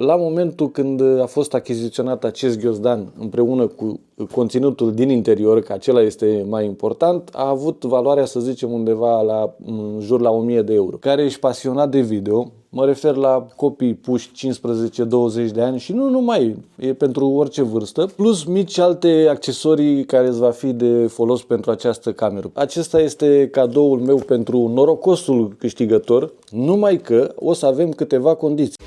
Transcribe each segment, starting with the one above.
La momentul când a fost achiziționat acest ghiozdan împreună cu conținutul din interior, că acela este mai important, a avut valoarea, să zicem, undeva la în jur la 1000 de euro. Care ești pasionat de video, mă refer la copii puși 15-20 de ani și nu numai, e pentru orice vârstă, plus mici alte accesorii care îți va fi de folos pentru această cameră. Acesta este cadoul meu pentru norocosul câștigător, numai că o să avem câteva condiții.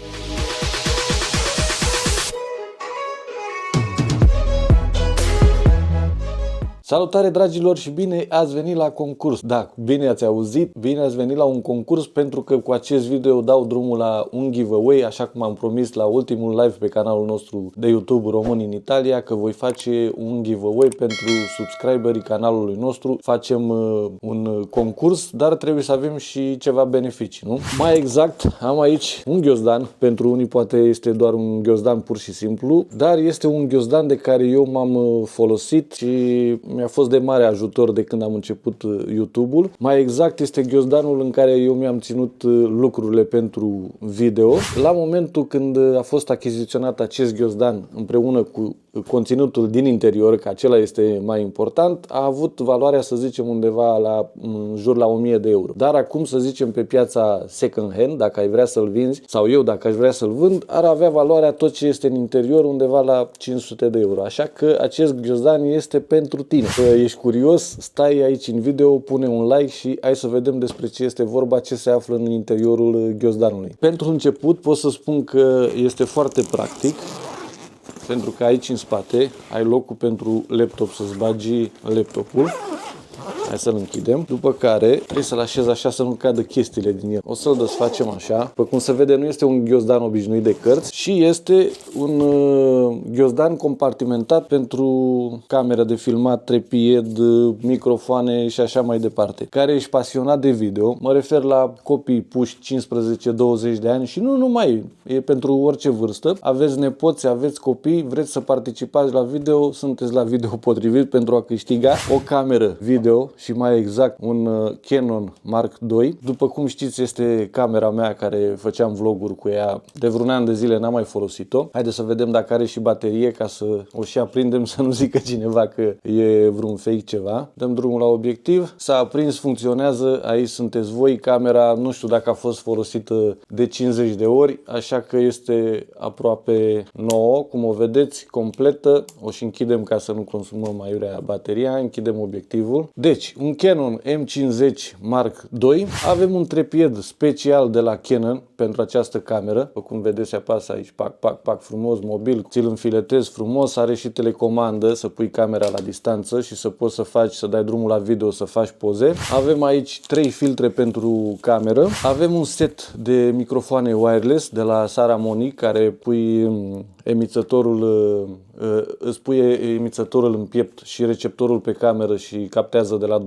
Salutare, dragilor, și bine ați venit la concurs. Da, bine ați auzit, bine ați venit la un concurs, pentru că cu acest video dau drumul la un giveaway, așa cum am promis la ultimul live pe canalul nostru de YouTube Români în Italia, că voi face un giveaway pentru subscriberii canalului nostru. Facem un concurs, dar trebuie să avem și ceva beneficii, nu? Mai exact, am aici un ghiozdan, pentru unii poate este doar un ghiozdan pur și simplu, dar este un ghiozdan de care eu m-am folosit și mi-a fost de mare ajutor de când am început YouTube-ul. Mai exact, este ghiozdanul în care eu mi-am ținut lucrurile pentru video. La momentul când a fost achiziționat acest ghiozdan împreună cu conținutul din interior, că acela este mai important, a avut valoarea, să zicem, undeva la în jur la 1000 de euro. Dar acum, să zicem, pe piața second hand, dacă ai vrea să-l vinzi, sau eu dacă aș vrea să-l vând, ar avea valoarea tot ce este în interior undeva la 500 de euro. Așa că acest ghiozdan este pentru tine. Ești curios? Stai aici în video, pune un like și hai să vedem despre ce este vorba, ce se află în interiorul ghiozdanului. Pentru început pot să spun că este foarte practic, pentru că aici în spate ai locul pentru laptop, să-ți bagi laptopul. Hai să-l închidem, după care trebuie să-l așezi așa să nu cadă chestiile din el. O să-l desfacem așa. După cum se vede, nu este un ghiozdan obișnuit de cărți și este un ghiozdan compartimentat pentru cameră de filmat, trepied, microfoane și așa mai departe. Care ești pasionat de video, mă refer la copii puși 15-20 de ani și nu numai, e pentru orice vârstă. Aveți nepoți, aveți copii, vreți să participați la video, sunteți la video potrivit pentru a câștiga o cameră video și mai exact un Canon Mark II. După cum știți, este camera mea care făceam vloguri cu ea de vreun an de zile, n-am mai folosit-o. Haideți să vedem dacă are și baterie ca să o și aprindem, să nu zică cineva că e vreun fake ceva. Dăm drumul la obiectiv, s-a aprins, funcționează, aici sunteți voi. Camera nu știu dacă a fost folosită de 50 de ori, așa că este aproape nouă, cum o vedeți, completă. O și închidem ca să nu consumăm aiurea bateria, închidem obiectivul. Deci, un Canon M50 Mark II. Avem un trepied special de la Canon pentru această cameră. După cum vedeți, apasă aici, pac, pac, pac, frumos, mobil, ți-l înfiletezi frumos, are și telecomandă să pui camera la distanță și să poți să faci, să dai drumul la video, să faci poze. Avem aici 3 filtre pentru cameră. Avem un set de microfoane wireless de la Saramonic, care pui emițătorul, îți pui emițătorul în piept și receptorul pe cameră și captează de la 250-300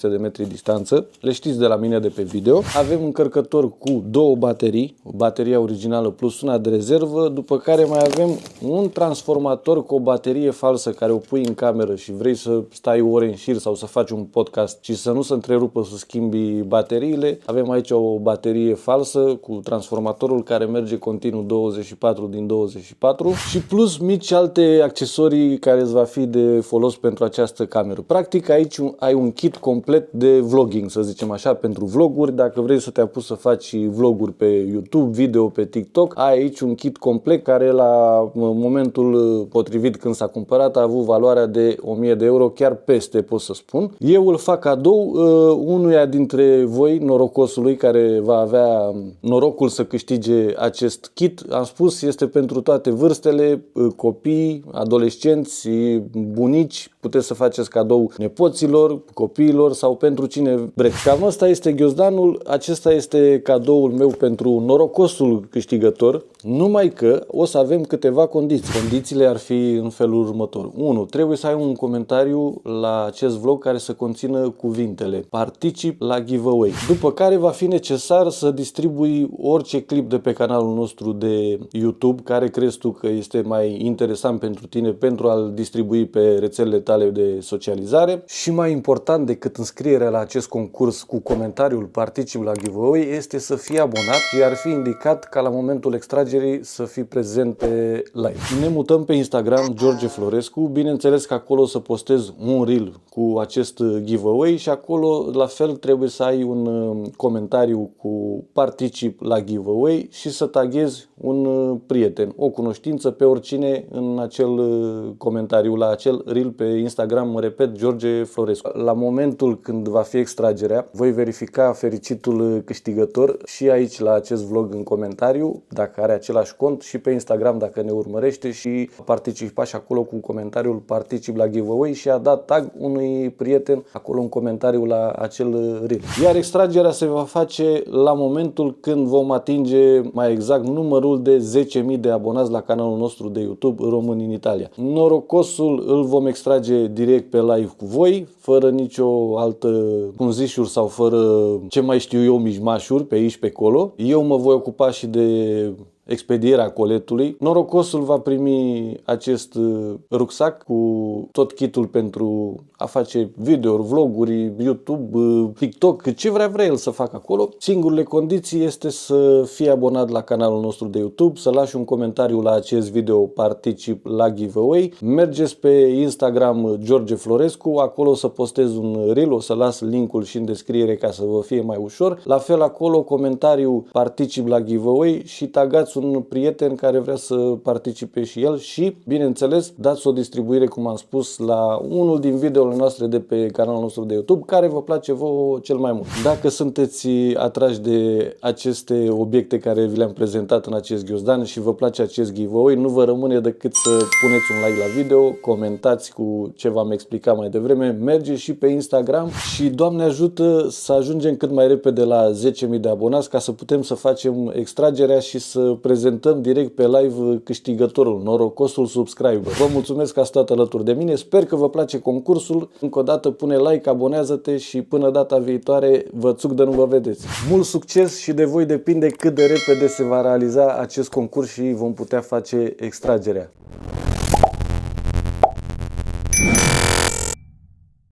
de metri distanță. Le știți de la mine de pe video. Avem un încărcător cu 2 baterii, bateria originală plus una de rezervă, după care mai avem un transformator cu o baterie falsă care o pui în cameră și vrei să stai ore în șir sau să faci un podcast și să nu se întrerupă, să schimbi bateriile. Avem aici o baterie falsă cu transformatorul care merge continuu 24 din 24 și plus mici alte accesorii care îți va fi de folos pentru această cameră. Practic aici ai un kit complet de vlogging, să zicem așa, pentru vloguri. Dacă vrei să te apuci să faci vloguri pe YouTube, video pe TikTok, ai aici un kit complet care la momentul potrivit când s-a cumpărat a avut valoarea de 1000 de euro, chiar peste, pot să spun. Eu îl fac cadou unuia dintre voi, norocosului, care va avea norocul să câștige acest kit. Am spus, este pentru toate vârstele, copii, adolescenți, bunici, puteți să faceți cadou nepoților, copiilor sau pentru cine vreți. Cam asta este ghiozdanul, acesta este cadoul meu pentru norocosul câștigător, numai că o să avem câteva condiții. Condițiile ar fi în felul următor. 1. Trebuie să ai un comentariu la acest vlog care să conțină cuvintele "particip la giveaway", după care va fi necesar să distribui orice clip de pe canalul nostru de YouTube care crezi tu că este mai interesant pentru tine, pentru a-l distribui pe rețelele tale tale de socializare. Și mai important decât înscrierea la acest concurs cu comentariul particip la giveaway este să fii abonat și ar fi indicat ca la momentul extragerii să fii prezent pe live. Ne mutăm pe Instagram George Florescu, bineînțeles că acolo o să postez un reel cu acest giveaway și acolo la fel trebuie să ai un comentariu cu particip la giveaway și să taghezi un prieten, o cunoștință, pe oricine în acel comentariu, la acel reel pe Instagram, mă repet, George Florescu. La momentul când va fi extragerea, voi verifica fericitul câștigător și aici la acest vlog în comentariu, dacă are același cont, și pe Instagram dacă ne urmărește și participa și acolo cu comentariul particip la giveaway și a dat tag unui prieten acolo în comentariu la acel reel. Iar extragerea se va face la momentul când vom atinge mai exact numărul de 10.000 de abonați la canalul nostru de YouTube Români în Italia. Norocosul îl vom extrage direct pe live cu voi, fără nicio altă punzișuri sau fără ce mai știu eu mijmașuri pe aici pe acolo. Eu mă voi ocupa și de expedierea coletului. Norocosul va primi acest rucsac cu tot kitul pentru a face videouri, vloguri, YouTube, TikTok, ce vrea el să facă acolo. Singurele condiții este să fii abonat la canalul nostru de YouTube, să lași un comentariu la acest video, particip la giveaway. Mergeți pe Instagram George Florescu, acolo o să postez un reel, o să las linkul și în descriere ca să vă fie mai ușor. La fel acolo comentariu particip la giveaway și tagați un prieten care vrea să participe și el și, bineînțeles, dați o distribuire, cum am spus, la unul din videoele noastre de pe canalul nostru de YouTube care vă place vouă cel mai mult. Dacă sunteți atrași de aceste obiecte care vi le-am prezentat în acest ghiozdan și vă place acest giveaway, nu vă rămâne decât să puneți un like la video, comentați cu ce v-am explicat mai devreme, mergeți și pe Instagram și Doamne ajută să ajungem cât mai repede la 10.000 de abonați ca să putem să facem extragerea și să prezentăm direct pe live câștigătorul, norocosul subscriber. Vă mulțumesc că ați stat alături de mine, sper că vă place concursul. Încă o dată pune like, abonează-te și până data viitoare vă țuc de nu vă vedeți. Mult succes și de voi depinde cât de repede se va realiza acest concurs și vom putea face extragerea.